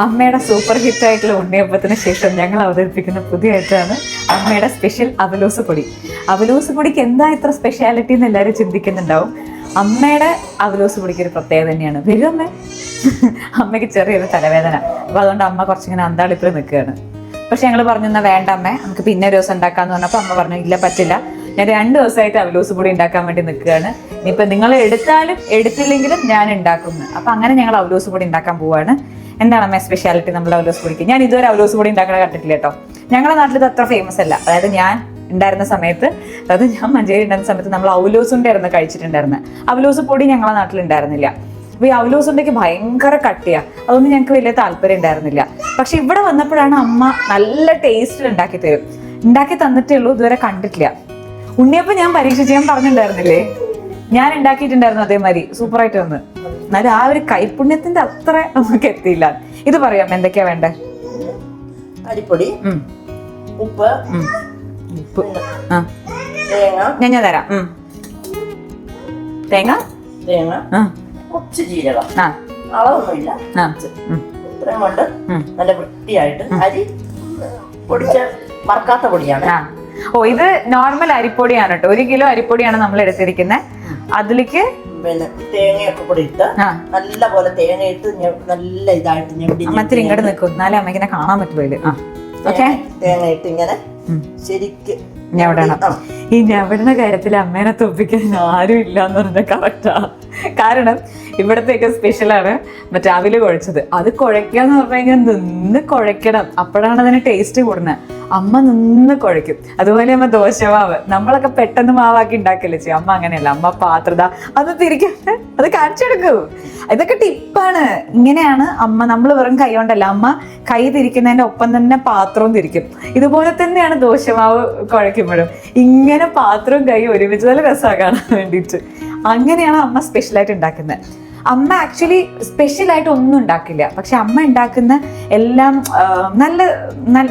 അമ്മയുടെ super hit ആയിട്ടുള്ള ഉണ്ണിയപ്പത്തിന് ശേഷം ഞങ്ങൾ അവതരിപ്പിക്കുന്ന പുതിയ ഐറ്റമാണ് അമ്മയുടെ സ്പെഷ്യൽ അവലോസ് പൊടി. അവലോസ് പൊടിക്ക് എന്താ ഇത്ര സ്പെഷ്യാലിറ്റി എന്ന് എല്ലാവരും ചിന്തിക്കുന്നുണ്ടാവും. അമ്മയുടെ അവലോസ് പൊടിക്ക് ഒരു പ്രത്യേകത തന്നെയാണ്. വരും അമ്മ. അമ്മയ്ക്ക് ചെറിയൊരു തലവേദന, അപ്പൊ അതുകൊണ്ട് അമ്മ കുറച്ചിങ്ങനെ അന്താളിപ്പിൽ നിൽക്കുകയാണ്. പക്ഷെ ഞങ്ങൾ പറഞ്ഞു എന്നാൽ വേണ്ട അമ്മേ, നമുക്ക് പിന്നെ ഒരു ദിവസം ഉണ്ടാക്കാന്ന് പറഞ്ഞപ്പോൾ അമ്മ പറഞ്ഞു ഇല്ല പറ്റില്ല, ഞാൻ 2 ദിവസമായിട്ട് അവലോസ് പൊടി ഉണ്ടാക്കാൻ വേണ്ടി നിൽക്കുകയാണ്. ഇനിയിപ്പോൾ നിങ്ങൾ എടുത്താലും എടുത്തില്ലെങ്കിലും ഞാൻ ഉണ്ടാക്കുന്നു. അപ്പം അങ്ങനെ ഞങ്ങൾ അവലോസ് പൊടി ഉണ്ടാക്കാൻ പോവാണ്. എന്താണ് അമ്മ സ്പെഷ്യാലിറ്റി നമ്മുടെ അവലോസ് പൊടിക്ക്? ഞാൻ ഇതുവരെ അവലോസ് പൊടി ഉണ്ടാക്കണ കണ്ടിട്ടില്ല കേട്ടോ. ഞങ്ങളുടെ നാട്ടിൽ ഇത് അത്ര ഫേമസ് അല്ല. അതായത് ഞാൻ ഉണ്ടായിരുന്ന സമയത്ത്, അതായത് ഞാൻ മഞ്ചേരി ഉണ്ടായിരുന്ന സമയത്ത് നമ്മൾ അവലോസ് ഉണ്ടായിരുന്നു കഴിച്ചിട്ടുണ്ടായിരുന്നത്. അവലോസ് പൊടി ഞങ്ങളുടെ നാട്ടിൽ ഉണ്ടായിരുന്നില്ല. അപ്പൊ ഈ അവലോസ് ഉണ്ടെങ്കിൽ ഭയങ്കര കട്ടിയാ, അതൊന്നും ഞങ്ങൾക്ക് വലിയ താല്പര്യം ഉണ്ടായിരുന്നില്ല. പക്ഷെ ഇവിടെ വന്നപ്പോഴാണ് അമ്മ നല്ല ടേസ്റ്റിൽ ഉണ്ടാക്കി തരും. ഉണ്ടാക്കി തന്നിട്ടേ ഉള്ളൂ, ഇതുവരെ കണ്ടിട്ടില്ല. ഉണ്ണിയപ്പം ഞാൻ പരീക്ഷിച്ച് ഞാൻ പറഞ്ഞിട്ടുണ്ടായിരുന്നില്ലേ, ഞാൻ ഉണ്ടാക്കിയിട്ടുണ്ടായിരുന്നു അതേമാതിരി സൂപ്പറായിട്ട് വന്ന്. എന്നാലും ആ ഒരു കൈപുണ്യത്തിന്റെ അത്ര നമുക്ക് എത്തിയില്ല. ഇത് പറയാം എന്തൊക്കെയാ വേണ്ടേ? അരിപ്പൊടി, ഉപ്പ്, ഉപ്പ്, തേങ്ങ, ഞാൻ തരാം. തേങ്ങ, കുറച്ച് ജീരകം, അളവൊന്നുമില്ല, ഇത്രയും കൊണ്ട് നല്ല വൃത്തിയായിട്ട് അരി പൊടിച്ച വറുക്കാത്ത പൊടിയാണ്. ഓ, ഇത് നോർമൽ അരിപ്പൊടിയാണ് കേട്ടോ. 1 കിലോ അരിപ്പൊടിയാണ് നമ്മൾ എടുത്തിരിക്കുന്നത്. അതിലേക്ക് പിന്നെ തേങ്ങയൊക്കെ കൂടി ഇട്ട് നല്ല പോലെ തേങ്ങയിട്ട് നല്ല ഇതായിട്ട് അമ്മത്തിരി ഇങ്ങോട്ട് നിൽക്കും, എന്നാലേ അമ്മക്കിനെ കാണാൻ പറ്റുള്ളൂ. തേങ്ങയിട്ട് ഇങ്ങനെ ശരിക്ക് ഞവടണം. ഈ ഞവടണ കാര്യത്തിൽ അമ്മേനെ തോപ്പിക്കാൻ ആരും ഇല്ല എന്ന് പറഞ്ഞാൽ കറക്റ്റാ. കാരണം ഇവിടത്തേക്ക് സ്പെഷ്യലാണ് മറ്റേ അവില് കുഴച്ചത്. അത് കുഴയ്ക്കാന്ന് പറഞ്ഞു കഴിഞ്ഞാൽ നിന്ന് കുഴയ്ക്കണം, അപ്പോഴാണ് അതിന് ടേസ്റ്റ് കൂടുന്നത്. അമ്മ നിന്ന് കുഴയ്ക്കും. അതുപോലെ അമ്മ ദോശമാവ് നമ്മളൊക്കെ പെട്ടെന്ന് മാവാക്കി ഉണ്ടാക്കില്ലേ ചെയ്യും. അമ്മ അങ്ങനെയല്ല, അമ്മ പാത്രത അത് തിരിക്കട്ടെ, അത് കാണിച്ചെടുക്കൂ. ഇതൊക്കെ ടിപ്പാണ്. ഇങ്ങനെയാണ് അമ്മ. നമ്മൾ വെറും കൈ കൊണ്ടല്ല, അമ്മ കൈ തിരിക്കുന്നതിന്റെ ഒപ്പം തന്നെ പാത്രവും തിരിക്കും. ഇതുപോലെ തന്നെയാണ് ദോശമാവ് കുഴയ്ക്കുമ്പോഴും ഇങ്ങനെ പാത്രവും കൈയും ഒരുമിച്ച് നല്ല രസമാണ് കാണാൻ വേണ്ടിയിട്ട്. അങ്ങനെയാണ് അമ്മ സ്പെഷ്യലായിട്ട് ഉണ്ടാക്കുന്നത്. അമ്മ ആക്ച്വലി സ്പെഷ്യലായിട്ട് ഒന്നും ഉണ്ടാക്കില്ല. പക്ഷെ അമ്മ ഉണ്ടാക്കുന്ന എല്ലാം നല്ല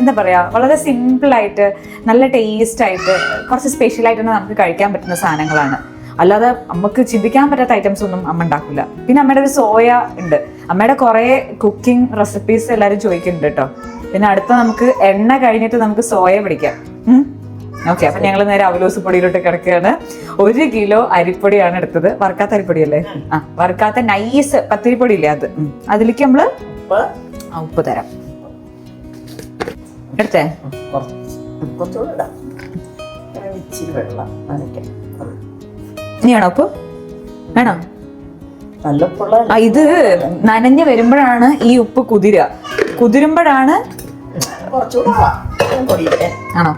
എന്താ പറയാ, വളരെ സിമ്പിളായിട്ട് നല്ല ടേസ്റ്റായിട്ട് കുറച്ച് സ്പെഷ്യലായിട്ട് തന്നെ നമുക്ക് കഴിക്കാൻ പറ്റുന്ന സാധനങ്ങളാണ്. അല്ലാതെ നമുക്ക് ചിന്തിക്കാൻ പറ്റാത്ത ഐറ്റംസ് ഒന്നും അമ്മ ഉണ്ടാക്കില്ല. പിന്നെ അമ്മയുടെ ഒരു സോയ ഉണ്ട്. അമ്മയുടെ കുറേ കുക്കിംഗ് റെസിപ്പീസ് എല്ലാവരും ചോദിക്കുന്നുണ്ട് കേട്ടോ. പിന്നെ അടുത്ത നമുക്ക് എണ്ണ കഴിഞ്ഞിട്ട് നമുക്ക് സോയ പിടിക്കാം. ഓക്കെ, അപ്പൊ ഞങ്ങൾ നേരെ അവലോസ് പൊടിയിലോട്ട് കിടക്കുകയാണ്. 1 കിലോ അരിപ്പൊടിയാണ് എടുത്തത്. വറുക്കാത്ത അരിപ്പൊടിയല്ലേ? വറുക്കാത്ത നൈസ് പത്തിരിപ്പൊടി ഇല്ലേ അത്. അതിലേക്ക് നമ്മള് ഉപ്പ് തരാം. എടുത്തേ ഇനിയാണോ ഉപ്പ്? വേണോ? ഇത് നനഞ്ഞ് വരുമ്പോഴാണ് ഈ ഉപ്പ് കുതിരുമ്പോഴാണ്. ആണോ?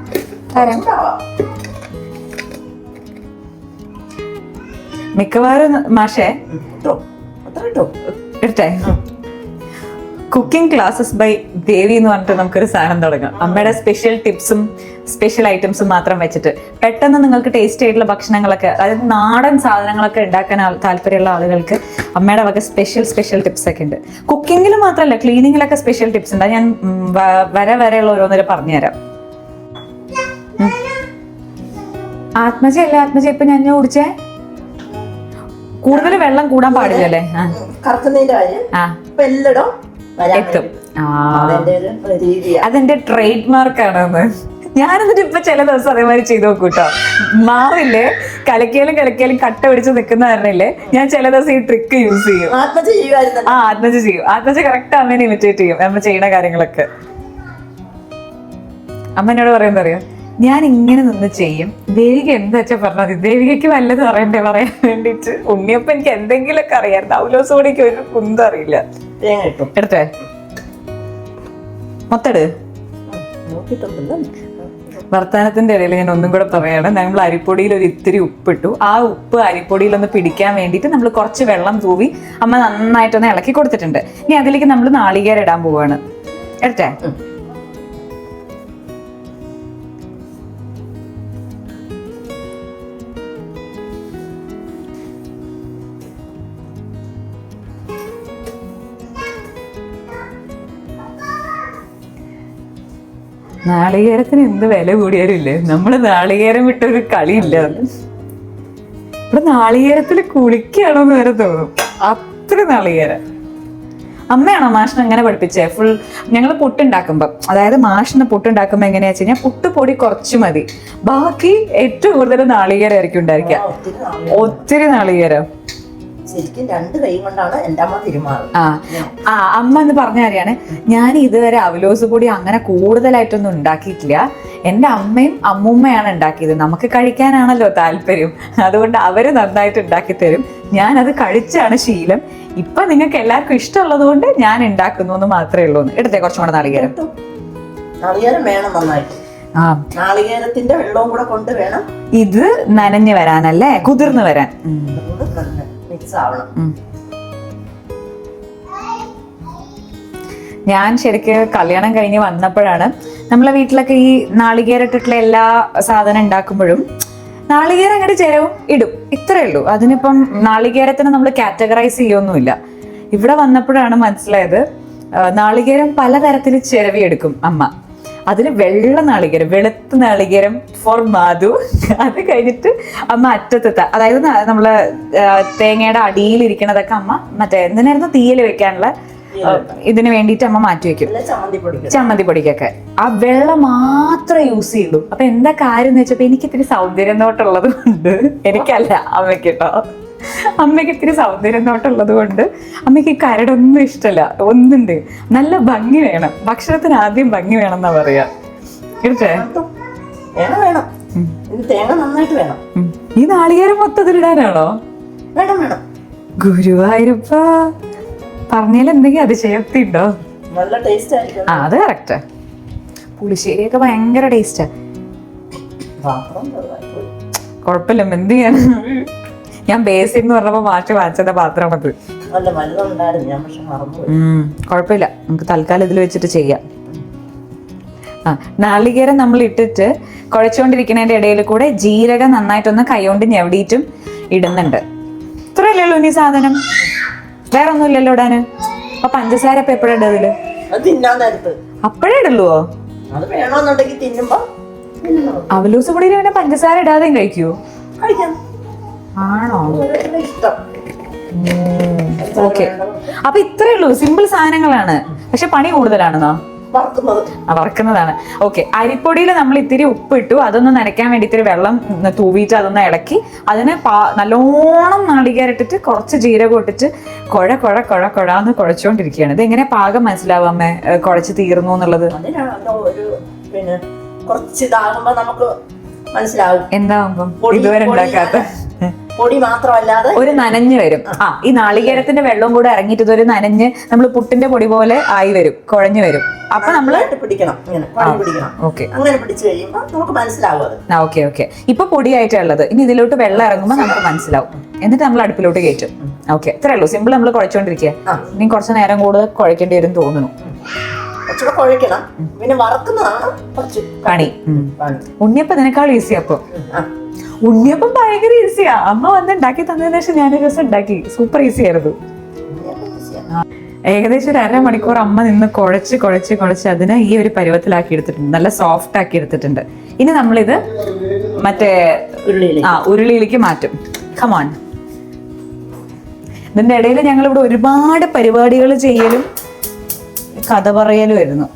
മിക്കവാറും മാഷേ എടുത്തേ കുക്കിംഗ് ക്ലാസ്സസ് ബൈ ദേവി എന്ന് പറഞ്ഞിട്ട് നമുക്കൊരു സാധനം തുടങ്ങാം. അമ്മയുടെ സ്പെഷ്യൽ ടിപ്സും സ്പെഷ്യൽ ഐറ്റംസും മാത്രം വെച്ചിട്ട് പെട്ടെന്ന് നിങ്ങൾക്ക് ടേസ്റ്റ് ആയിട്ടുള്ള ഭക്ഷണങ്ങളൊക്കെ, അതായത് നാടൻ സാധനങ്ങളൊക്കെ ഉണ്ടാക്കാൻ താല്പര്യമുള്ള ആളുകൾക്ക് അമ്മയുടെ വക സ്പെഷ്യൽ ടിപ്സ് ഒക്കെ ഉണ്ട്. കുക്കിങ്ങിൽ മാത്രമല്ല, ക്ലീനിങ്ങിലൊക്കെ സ്പെഷ്യൽ ടിപ്സ് ഉണ്ട്. ഞാൻ വരെയുള്ള ഓരോന്നേരം പറഞ്ഞുതരാം. ആത്മജ ഇപ്പൊ ഞാൻ കുടിച്ചേ. കൂടുതൽ വെള്ളം കൂടാൻ പാടില്ലല്ലേ? എത്തും. അതെന്റെ ട്രേഡ് മാർക്കാണെന്ന്. ഞാനെന്നിട്ട് ഇപ്പൊ ചില ദിവസം അതേമാതിരി ചെയ്ത് നോക്കൂട്ടോ. മാവില്ലേ കലക്കിയാലും കട്ട പിടിച്ച് നിൽക്കുന്ന കാരണല്ലേ, ഞാൻ ചില ദിവസം ഈ ട്രിക്ക് യൂസ് ചെയ്യും. ആത്മജ ചെയ്യും. ആത്മജ കറക്റ്റ് അമ്മേനെ ഇമിറ്റേറ്റ് ചെയ്യും അമ്മ ചെയ്യുന്ന കാര്യങ്ങളൊക്കെ. അമ്മ എന്നോട് പറയുന്നത് അറിയാം, ഞാൻ ഇങ്ങനെ നിന്ന് ചെയ്യും. ദേവിക എന്താ വെച്ചാൽ പറഞ്ഞാൽ മതി. ദേവികയ്ക്ക് വല്ലതും അറിയണ്ടേ പറയാൻ വേണ്ടിട്ട്. ഉണ്ണിയപ്പം എനിക്ക് എന്തെങ്കിലുമൊക്കെ അറിയായിരുന്നു. അവലോസ് പൊടിക്ക് ഒരു കുന്തം അറിയില്ല. എടുത്തേ മൊത്തട്. വർത്താനത്തിന്റെ ഇടയിൽ ഞാൻ ഒന്നും കൂടെ പറയാണ്. നമ്മൾ അരിപ്പൊടിയിൽ ഒരു ഇത്തിരി ഉപ്പിട്ടു. ആ ഉപ്പ് അരിപ്പൊടിയിലൊന്ന് പിടിക്കാൻ വേണ്ടിയിട്ട് നമ്മൾ കുറച്ച് വെള്ളം തൂവി അമ്മ നന്നായിട്ടൊന്ന് ഇളക്കി കൊടുത്തിട്ടുണ്ട്. ഇനി അതിലേക്ക് നമ്മൾ നാളികേരം ഇടാൻ പോവാണ്. എടുത്തേ. നാളികേരത്തിന് എന്ത് വില കൂടിയാലും ഇല്ലേ, നമ്മള് നാളികേരം വിട്ടൊരു കളിയില്ല. ഇവിടെ നാളികേരത്തിൽ കുളിക്കുകയാണോന്ന് വരെ തോന്നും, അത്ര നാളികേരം. അമ്മയാണോ മാഷിനെ എങ്ങനെ പഠിപ്പിച്ചേ? ഫുൾ ഞങ്ങൾ പുട്ടുണ്ടാക്കുമ്പോൾ, അതായത് മാഷിന് പുട്ടുണ്ടാക്കുമ്പോൾ എങ്ങനെയാ വെച്ച് കഴിഞ്ഞാൽ പുട്ടുപൊടി കുറച്ച് മതി, ബാക്കി ഏറ്റവും കൂടുതൽ നാളികേരം ആയിരിക്കും ഉണ്ടായിരിക്കുക. ഒത്തിരി നാളികേരം. ശരിക്കും 2 കൈ കൊണ്ടാണ് എൻ്റെ അമ്മ തിരുമാറുന്നത്. അമ്മ എന്ന് പറഞ്ഞ കാര്യമാണ്. ഞാൻ ഇതുവരെ അവലോസ് പൊടി അങ്ങനെ കൂടുതലായിട്ടൊന്നും ഉണ്ടാക്കിയിട്ടില്ല. എൻ്റെ അമ്മയും അമ്മൂമ്മയാണ് ഉണ്ടാക്കിയത്. നമുക്ക് കഴിക്കാനാണല്ലോ താല്പര്യം, അതുകൊണ്ട് അവര് നന്നായിട്ട് ഉണ്ടാക്കി തരും. ഞാനത് കഴിച്ചാണ് ശീലം. ഇപ്പൊ നിങ്ങൾക്ക് എല്ലാവർക്കും ഇഷ്ടമുള്ളത് കൊണ്ട് ഞാൻ ഉണ്ടാക്കുന്നു എന്ന് മാത്രമേ ഉള്ളൂ. എടുത്തേ കുറച്ചും കൂടെ നാളികേരം. നാളികേരം വേണം നന്നായിട്ട്. നാളികേരത്തിന്റെ വെള്ളവും കൂടെ കൊണ്ട് വേണം ഇത് നനഞ്ഞു വരാനല്ലേ, കുതിർന്നു വരാൻ. മിക്സ് ആവണം. ഞാൻ ശരിക്കും കല്യാണം കഴിഞ്ഞ് വന്നപ്പോഴാണ് നമ്മളെ വീട്ടിലൊക്കെ ഈ നാളികേരം ഇട്ടിട്ടുള്ള എല്ലാ സാധനം ഉണ്ടാക്കുമ്പോഴും നാളികേരം അങ്ങോട്ട് ചിരവും ഇടും, ഇത്രയേ ഉള്ളൂ. അതിനിപ്പം നാളികേരത്തിന് നമ്മൾ കാറ്റഗറൈസ് ചെയ്യൊന്നുമില്ല. ഇവിടെ വന്നപ്പോഴാണ് മനസ്സിലായത് നാളികേരം പലതരത്തിൽ ചിരവിയെടുക്കും അമ്മ. അതിൽ വെള്ള നാളികേരം, വെളുത്ത നാളികേരം ഫോർ മാധു. അത് കഴിഞ്ഞിട്ട് അമ്മ അറ്റത്തെ, അതായത് നമ്മള് തേങ്ങയുടെ അടിയിലിരിക്കണതൊക്കെ അമ്മ മറ്റേ എന്തിനായിരുന്നു തീയിൽ വെക്കാനുള്ള ഇതിന് വേണ്ടിയിട്ട് അമ്മ മാറ്റി വെക്കും, ചമ്മന്തി പൊടിക്കൊക്കെ. ആ വെള്ളം മാത്രമേ യൂസ് ചെയ്യുള്ളൂ. അപ്പൊ എന്താ കാര്യം എന്ന് വെച്ചപ്പോ എനിക്ക് ഇത്തിരി സൗന്ദര്യം നോട്ടുള്ളത് കൊണ്ട്, എനിക്കല്ല അമ്മയ്ക്ക് കേട്ടോ, അമ്മയ്ക്ക് ഇത്തിരി സൗന്ദര്യം നോട്ടുള്ളത് കൊണ്ട് അമ്മയ്ക്ക് ഈ കരടൊന്നും ഇഷ്ടമല്ല. ഒന്നുണ്ട്, നല്ല ഭംഗി വേണം, ഭക്ഷണത്തിന് ആദ്യം ഭംഗി വേണം എന്നാ പറയാ. കേട്ടേ, തേങ്ങ നന്നായിട്ട് വേണം. ഈ നാളികേരം മൊത്തത്തിലിടാനാണോ? വേണം വേണം. ഗുരുവായൂരപ്പ പറഞ്ഞാൽ എന്തെങ്കിലും അതിശയോക്തി ഉണ്ടോ? നല്ല ടേസ്റ്റ് ആയിരിക്കും. അത് കറക്റ്റ്. പുളിശ്ശേരിയൊക്കെ ഭയങ്കര ടേസ്റ്റാ. കുഴപ്പമില്ല, എന്ത് ചെയ്യാൻ. ഞാൻ ബേസിക് എന്ന് പറഞ്ഞപ്പോ മാറ്റി വാങ്ങിച്ചത് പാത്രമാണത്. കുഴപ്പമില്ല, നമുക്ക് തൽക്കാലം ഇതിൽ വെച്ചിട്ട് ചെയ്യാം. നാളികേരം നമ്മൾ ഇട്ടിട്ട് കുഴച്ചുകൊണ്ടിരിക്കുന്നതിന്റെ ഇടയിൽ കൂടെ ജീരകം നന്നായിട്ടൊന്ന് കൈകൊണ്ട് ഞെവിടിയിട്ടും ഇടുന്നുണ്ട്. ഇത്രയല്ലേ ഉള്ളൂ ഈ സാധനം, വേറെ ഒന്നുമില്ലല്ലോ ഇടാന്. അപ്പൊ പഞ്ചസാര ഇപ്പൊ എപ്പോഴാ ഇടതില്? അപ്പഴേ ഇടുള്ളൂ? അവലൂസ് പൊടിയിൽ പിന്നെ പഞ്ചസാര ഇടാതെയും കഴിക്കൂ? ആണോ? ഓക്കെ. അപ്പൊ ഇത്രേ ഉള്ളൂ, സിമ്പിൾ സാധനങ്ങളാണ്, പക്ഷെ പണി കൂടുതലാണെന്നോ? വറക്കുന്നതാണ്. ഓക്കെ. അരിപ്പൊടിയിൽ നമ്മൾ ഇത്തിരി ഉപ്പിട്ടു, അതൊന്ന് നനയ്ക്കാൻ വേണ്ടി ഇത്തിരി വെള്ളം തൂവിയിട്ട് അതൊന്ന് ഇളക്കി അതിന് നല്ലോണം നാളികേരിട്ടിട്ട് കുറച്ച് ജീരകം ഇട്ടിട്ട് കുഴ കുഴ കുഴ കുഴന്ന് കുഴച്ചോണ്ടിരിക്കുകയാണ്. ഇത് എങ്ങനെ പാകം മനസ്സിലാവും അമ്മേ കുഴച്ച് തീർന്നു എന്നുള്ളത്? എന്താകുമ്പം ഇതുവരെ ഉണ്ടാക്കാത്ത പൊടി മാത്രമല്ലാതെ ഒരു നനഞ്ഞു വരും. ഈ നാളികേരത്തിന്റെ വെള്ളവും കൂടെ ഇറങ്ങിയിട്ട് ഇതൊരു നനഞ്ഞ് നമ്മൾ പുട്ടിന്റെ പൊടി പോലെ ആയി വരും, കുഴഞ്ഞു വരും. അപ്പൊ നമ്മള് പിടിക്കണം. അങ്ങനെ പിടിച്ചു കഴിയുമ്പോൾ നമുക്ക് മനസ്സിലാവും. Okay okay. ഇപ്പൊ പൊടിയായിട്ടുള്ളത്. ഇനി ഇതിലോട്ട് വെള്ളം ഇറങ്ങുമ്പോൾ നമുക്ക് മനസ്സിലാവും. എന്നിട്ട് നമ്മൾ അടുപ്പിലോട്ട് കയറ്റും. ഓക്കെ, ഇത്രേ ഉള്ളൂ. സിമ്പിൾ. നമ്മൾ കുഴച്ചോണ്ടിരിക്കുക. ഇനി കുറച്ച് നേരം കൂടുതൽ കുഴക്കേണ്ടി വരും തോന്നുന്നു. പണി. ഉണ്ണിയപ്പം ഇതിനേക്കാൾ ഈസി. അപ്പൊ ഉണ്ണിയപ്പം ഭയങ്കര ഈസിയാ. അമ്മ വന്ന് ഉണ്ടാക്കി തന്നതിന് ശേഷം ഞാനൊരു ദിവസം ഉണ്ടാക്കി, സൂപ്പർ ഈസി ആയിരുന്നു. ഏകദേശം ഒരു 1/2 മണിക്കൂർ അമ്മ നിന്ന് കുഴച്ച് കുഴച്ച് കുഴച്ച് അതിനെ ഈ ഒരു പരുവത്തിലാക്കി എടുത്തിട്ടുണ്ട്, നല്ല സോഫ്റ്റ് ആക്കി എടുത്തിട്ടുണ്ട്. ഇനി നമ്മളിത് മറ്റേ ഉരുളിയിലേക്ക് മാറ്റും. കമോൺ. ഇതിന്റെ ഇടയിൽ ഞങ്ങൾ ഇവിടെ ഒരുപാട് പരിപാടികൾ ചെയ്യലും കഥ പറയലും ആയിരുന്നു.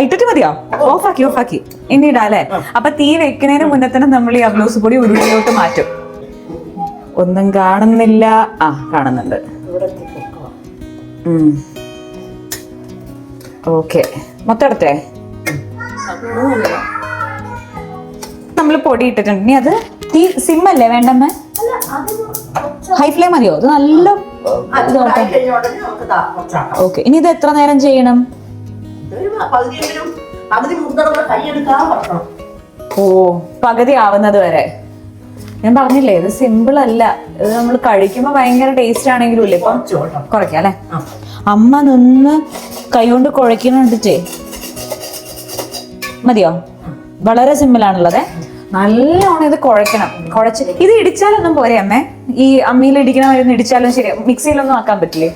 ഇട്ടിട്ട് മതിയോ? ഓഫാക്കി ഓഫാക്കി. ഇനി ഇടാ അല്ലേ? അപ്പൊ തീ വെക്കുന്നതിന് മുന്നേ തന്നെ നമ്മൾ ഈ അവലോസ് പൊടി ഉരുളിയിലോട്ട് മാറ്റും. ഒന്നും കാണുന്നില്ല. കാണുന്നുണ്ട്. ഓക്കെ, മൊത്തം എടുത്തേ. നമ്മൾ പൊടി ഇട്ടിട്ടുണ്ട്. ഇനി അത് തീ സിമ്മല്ലേ വേണ്ടമ്മേ? ഹൈ ഫ്ലെയിം മതിയോ? അത് നല്ല ഓക്കെ. ഇനി ഇത് എത്ര നേരം ചെയ്യണം? പകുതി ആവുന്നത് വരെ. ഞാൻ പറഞ്ഞില്ലേ, ഇത് സിമ്പിൾ അല്ല. ഇത് നമ്മൾ കഴിക്കുമ്പോ ഭയങ്കര ടേസ്റ്റ് ആണെങ്കിലും ഇല്ലേ. ഇപ്പം കുറയ്ക്കാം അല്ലെ? അമ്മ നിന്ന് കൈകൊണ്ട് കുഴക്കണിട്ടേ മതിയോ? വളരെ സിമ്പിൾ ആണുള്ളത്. നല്ലോണം ഇത് കുഴക്കണം. കുഴച്ച് ഇത് ഇടിച്ചാലൊന്നും പോരെ അമ്മേ? ഈ അമ്മിയിൽ ഇടിക്കണ മരുന്ന് ഇടിച്ചാലും ശരി, മിക്സിയിലൊന്നും ആക്കാൻ പറ്റില്ലേ?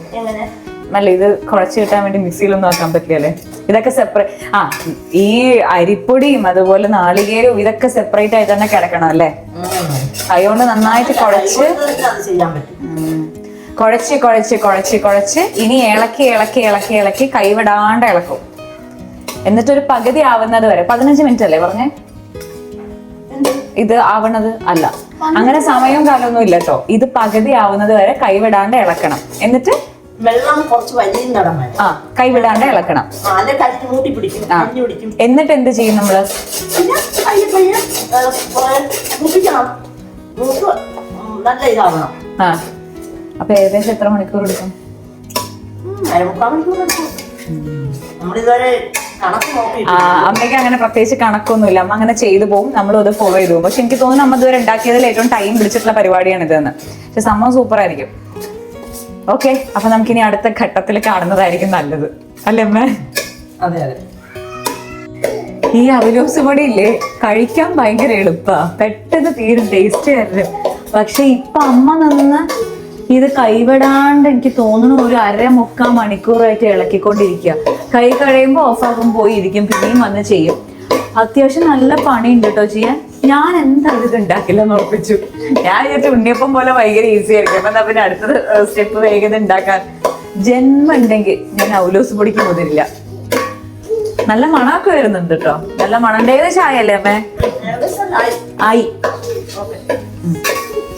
അല്ല, ഇത് കുഴച്ച് കിട്ടാൻ വേണ്ടി മിക്സിയിലൊന്നും ആക്കാൻ പറ്റില്ലല്ലേ? ഇതൊക്കെ സെപ്പറേറ്റ്. ഈ അരിപ്പൊടിയും അതുപോലെ നാളികേരവും ഇതൊക്കെ സെപ്പറേറ്റ് ആയിട്ട് തന്നെ കിടക്കണം അല്ലേ? അതുകൊണ്ട് നന്നായിട്ട് കുഴച്ച് കുഴച്ച് കുഴച്ച് കുഴച്ച് കുഴച്ച് ഇനി ഇളക്കി ഇളക്കി ഇളക്കി ഇളക്കി കൈവിടാണ്ട് ഇളക്കും. എന്നിട്ടൊരു പകുതി ആവുന്നത് വരെ 15 മിനിറ്റ് അല്ലേ പറഞ്ഞേ ഇത് ആവണത്? അല്ല, അങ്ങനെ സമയവും കാലമൊന്നും ഇല്ല കേട്ടോ. ഇത് പകുതി ആവുന്നത് വരെ കൈവിടാണ്ട് ഇളക്കണം. എന്നിട്ട് വെള്ളം കുറച്ച് വലിയ നടന്നാൽ കൈവിടാണ്ട് ഇളക്കണം. എന്നിട്ട് എന്ത് ചെയ്യും നമ്മള്? നല്ല ഇതാവണം. അപ്പൊ ഏകദേശം എത്ര മണിക്കൂർ എടുക്കും? 3/4 മണിക്കൂർ എടുക്കും. നമ്മളിതുവരെ അമ്മയ്ക്ക് അങ്ങനെ പ്രത്യേകിച്ച് കണക്കൊന്നുമില്ല. അമ്മ അങ്ങനെ ചെയ്തു പോകും, നമ്മളും അത് ഫോളോ ചെയ്തു പോകും. പക്ഷെ എനിക്ക് തോന്നുന്നു അമ്മ ഇതുവരെ ഉണ്ടാക്കിയതിൽ ഏറ്റവും ടൈം പിടിച്ചിട്ടുള്ള പരിപാടിയാണ് ഇതെന്ന്. പക്ഷെ സംഭവം സൂപ്പർ ആയിരിക്കും. ഓക്കെ, അപ്പൊ നമുക്കിനി അടുത്ത ഘട്ടത്തിൽ കാണുന്നതായിരിക്കും നല്ലത്, അല്ലേ അമ്മ? അതെ അതെ. ഈ അവലോസ് പൊടി ഇല്ലേ, കഴിക്കാൻ ഭയങ്കര എളുപ്പാ, പെട്ടെന്ന് തീരും, ടേസ്റ്റ് ആയിരുന്നു. പക്ഷെ ഇപ്പൊ അമ്മ നിന്ന് ഇത് കൈവിടാണ്ട് എനിക്ക് തോന്നുന്നു ഒരു 1/2-3/4 മണിക്കൂറായിട്ട് ഇളക്കിക്കൊണ്ടിരിക്കുക. കൈ കഴിയുമ്പോൾ ഓഫാകുമ്പോൾ പോയി ഇരിക്കും, പിന്നെയും വന്ന് ചെയ്യും. അത്യാവശ്യം നല്ല പണിയുണ്ട് കേട്ടോ ചെയ്യാൻ. ഞാൻ എന്തായാലും ഇത് ഉണ്ടാക്കില്ല എന്ന് ഉറപ്പിച്ചു. ഞാൻ വിചാരിച്ചു ഉണ്ണിയപ്പം പോലെ ഭയങ്കര ഈസി ആയിരിക്കും. അപ്പൊ എന്നാ പിന്നെ അടുത്ത സ്റ്റെപ്പ് വേഗം ഉണ്ടാക്കാൻ. ജന്മം ഉണ്ടെങ്കിൽ ഞാൻ അവലോസ് പൊടിക്ക് മുതിരില്ല. നല്ല മണമൊക്കെ വരുന്നുണ്ട് കേട്ടോ, നല്ല മണം. ഏകദേശം ആയല്ലേ അമ്മേ? ആയി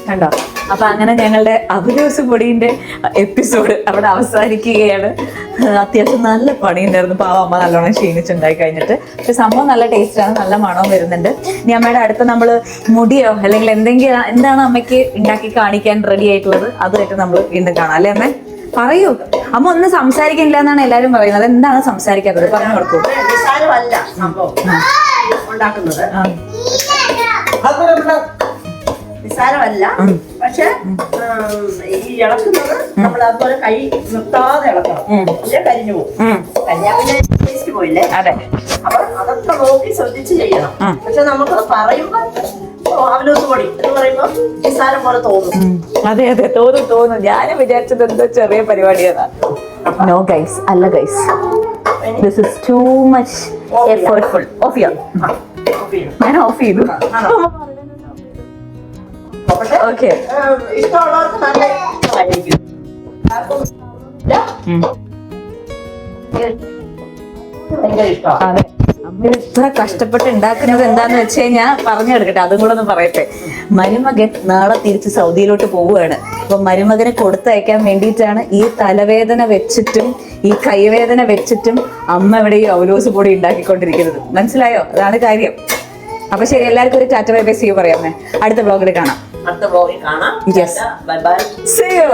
കണ്ടോ? അപ്പൊ അങ്ങനെ ഞങ്ങളുടെ അവലോസ് പൊടിന്റെ എപ്പിസോഡ് അവിടെ അവസാനിക്കുകയാണ്. അത്യാവശ്യം നല്ല പണിയുണ്ടായിരുന്നു, പാവ അമ്മ നല്ലോണം ക്ഷീണിച്ചുണ്ടായി കഴിഞ്ഞിട്ട്. പക്ഷെ സംഭവം നല്ല ടേസ്റ്റാണ്, നല്ല മണവും വരുന്നുണ്ട്. ഇനി അമ്മയുടെ അടുത്ത് നമ്മള് മുടിയോ അല്ലെങ്കിൽ എന്താണ് അമ്മയ്ക്ക് ഉണ്ടാക്കി കാണിക്കാൻ റെഡി ആയിട്ടുള്ളത്, അതുമായിട്ട് നമ്മൾ വീണ്ടും കാണാം, അല്ലേ അമ്മ? പറയൂ. അമ്മ ഒന്നും സംസാരിക്കില്ല എന്നാണ് എല്ലാരും പറയുന്നത്. എന്താണ് സംസാരിക്കാത്തത്? പറഞ്ഞു കൊടുക്കൂ. നിസ്സാരമല്ല, പക്ഷെ ഈ ഇളക്കുന്നത് നമ്മൾ അതുപോലെ കൈ നിർത്താതെ ഇളക്കണം, കരിഞ്ഞു പോകും. കരിഞ്ഞാൽ പിന്നെ ടേസ്റ്റ് പോയില്ലേ? അതെ. അപ്പൊ അതൊക്കെ നോക്കി ശ്രദ്ധിച്ച് ചെയ്യണം. പക്ഷെ നമുക്ക് പറയുമ്പോ അവലോസ് പൊടി എന്ന് പറയുമ്പോ നിസ്സാരം പോലെ തോന്നും. അതെ അതെ, തോന്നും. ഞാനും വിചാരിച്ചത് എന്തോ ചെറിയ പരിപാടിയാണ്. നോ ഗൈസ്, അല്ല guys, this is too much effortful. Off ചെയ്യാം. ഞാൻ ഓഫ് ചെയ്തു. ഓക്കെ, ഇഷ്ടമുള്ളവർക്ക് നല്ല ഇഷ്ടമായിരിക്കും. ഭയങ്കര ഇഷ്ടമാണ്. അതെ, അമ്മ ഇത്ര കഷ്ടപ്പെട്ട് ഉണ്ടാക്കുന്നത് എന്താന്ന് വെച്ച് കഴിഞ്ഞാൽ പറഞ്ഞെടുക്കട്ടെ, അതും കൂടെ ഒന്ന് പറയട്ടെ. മരുമകൻ നാളെ തിരിച്ച് സൗദിയിലോട്ട് പോവുകയാണ്. അപ്പൊ മരുമകനെ കൊടുത്തയക്കാൻ വേണ്ടിയിട്ടാണ് ഈ തലവേദന വെച്ചിട്ടും ഈ കൈവേദന വെച്ചിട്ടും അമ്മ ഇവിടെ ഈ അവലോസ് പൊടി ഉണ്ടാക്കിക്കൊണ്ടിരിക്കുന്നത്. മനസ്സിലായോ? അതാണ് കാര്യം. അപ്പൊ ശരി, എല്ലാവർക്കും ഒരു tata bye bye see you പറയാമേ. അടുത്ത വ്ലോഗിൽ കാണാം. അടുത്ത വ്ലോഗിൽ കാണാം. Yes, bye bye, see U.